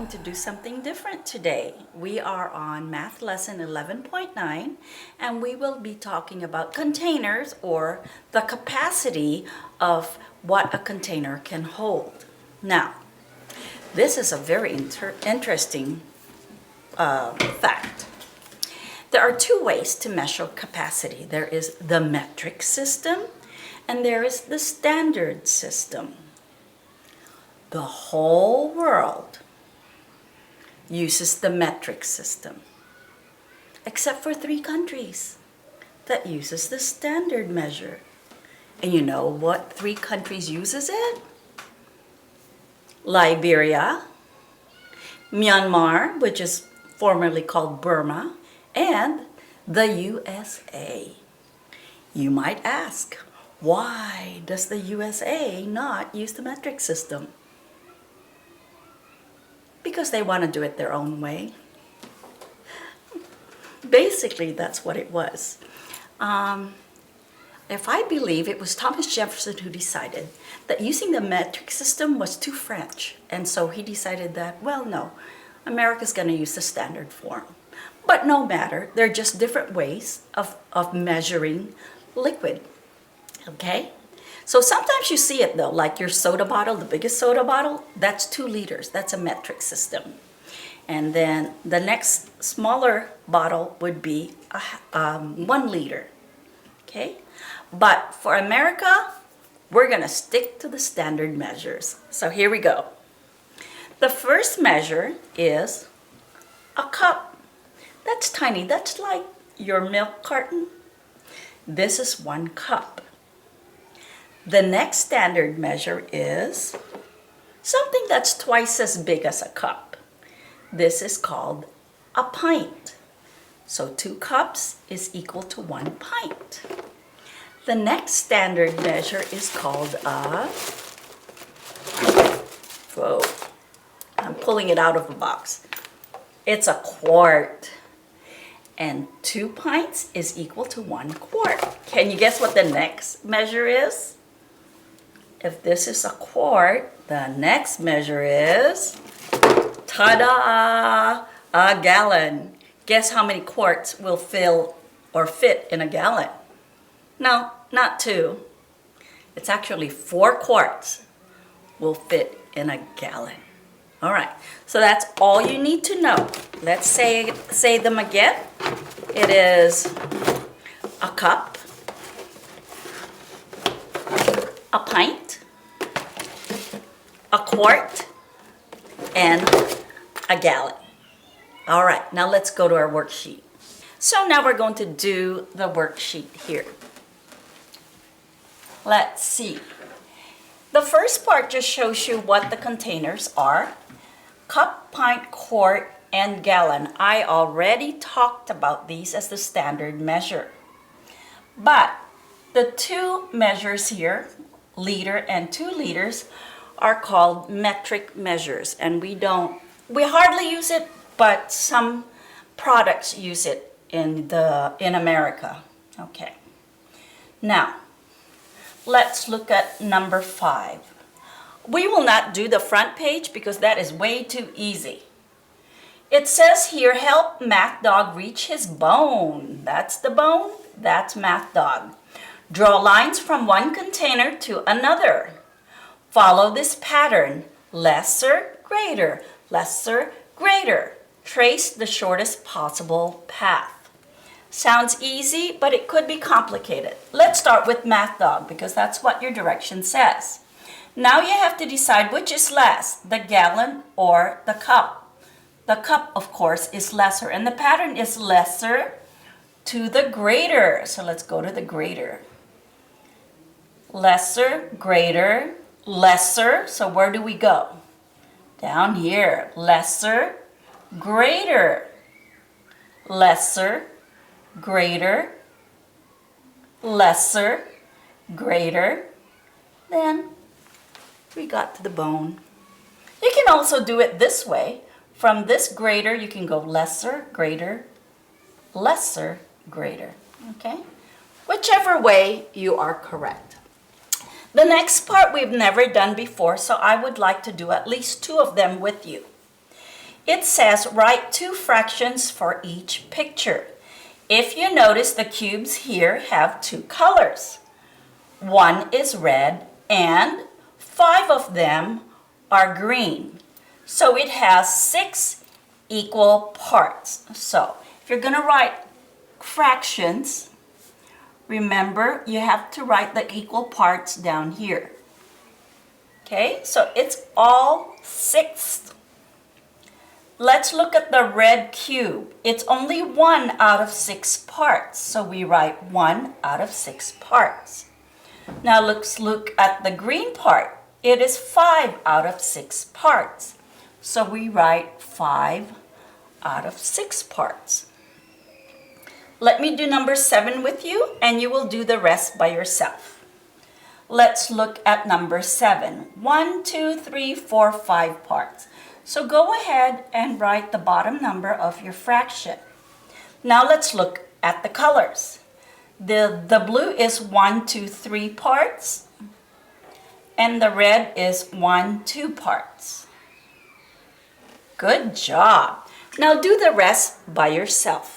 going to do something different today. We are on math lesson 11.9 and we will be talking about containers or the capacity of what a container can hold. Now, this is a very interesting fact. There are two ways to measure capacity. There is the metric system and there is the standard system. The whole world uses the metric system, except for 3 countries that uses the standard measure. And you know what 3 countries uses it? Liberia, Myanmar, which is formerly called Burma, and the USA. You might ask, why does the USA not use the metric system? Because they want to do it their own way. Basically, that's what it was. If I believe it was Thomas Jefferson who decided that using the metric system was too French. And so he decided that, well, no, America's going to use the standard form. But no matter, they're just different ways of measuring liquid. Okay? So sometimes you see it though, like your soda bottle, the biggest soda bottle, that's 2 liters. That's a metric system. And then the next smaller bottle would be 1 liter. Okay? But for America, we're going to stick to the standard measures. So here we go. The first measure is a cup. That's tiny. That's like your milk carton. This is 1 cup. The next standard measure is something that's twice as big as a cup. This is called a pint. So 2 cups is equal to 1 pint. The next standard measure is called whoa, I'm pulling it out of the box. It's a quart. And 2 pints is equal to 1 quart. Can you guess what the next measure is? If this is a quart, the next measure is, ta-da, a gallon. Guess how many quarts will fill or fit in a gallon? No, not 2. It's actually 4 quarts will fit in a gallon. All right, so that's all you need to know. Let's say them again. It is a cup, a pint, a quart, and a gallon. All right, now let's go to our worksheet. So now we're going to do the worksheet here. Let's see. The first part just shows you what the containers are. Cup, pint, quart, and gallon. I already talked about these as the standard measure. But the 2 measures here, liter and 2 liters, are called metric measures. And we hardly use it, but some products use it in America. Okay. Now, let's look at number 5. We will not do the front page because that is way too easy. It says here, help Math Dog reach his bone. That's the bone. That's Math Dog. Draw lines from one container to another. Follow this pattern. Lesser, greater, lesser, greater. Trace the shortest possible path. Sounds easy, but it could be complicated. Let's start with Math Dog because that's what your direction says. Now you have to decide which is less, the gallon or the cup. The cup, of course, is lesser, and the pattern is lesser to the greater. So let's go to the greater. Lesser, greater, lesser. So where do we go? Down here. Lesser, greater, lesser, greater, lesser, greater. Then we got to the bone. You can also do it this way. From this greater, you can go lesser, greater, lesser, greater. Okay? Whichever way you are correct. The next part we've never done before, so I would like to do at least 2 of them with you. It says write 2 fractions for each picture. If you notice, the cubes here have 2 colors. One is red and 5 of them are green. So it has 6 equal parts. So if you're going to write fractions, remember you have to write the equal parts down here. Okay, so it's all 6. Let's look at the red cube. It's only 1 out of 6 parts, so we write 1 out of 6 parts. Now let's look at the green part. It is 5 out of 6 parts, so we write 5 out of 6 parts. Let me do number 7 with you, and you will do the rest by yourself. Let's look at number 7. 1, 2, 3, 4, 5 parts. So go ahead and write the bottom number of your fraction. Now let's look at the colors. The blue is 1, 2, 3 parts, and the red is 1, 2 parts. Good job. Now do the rest by yourself.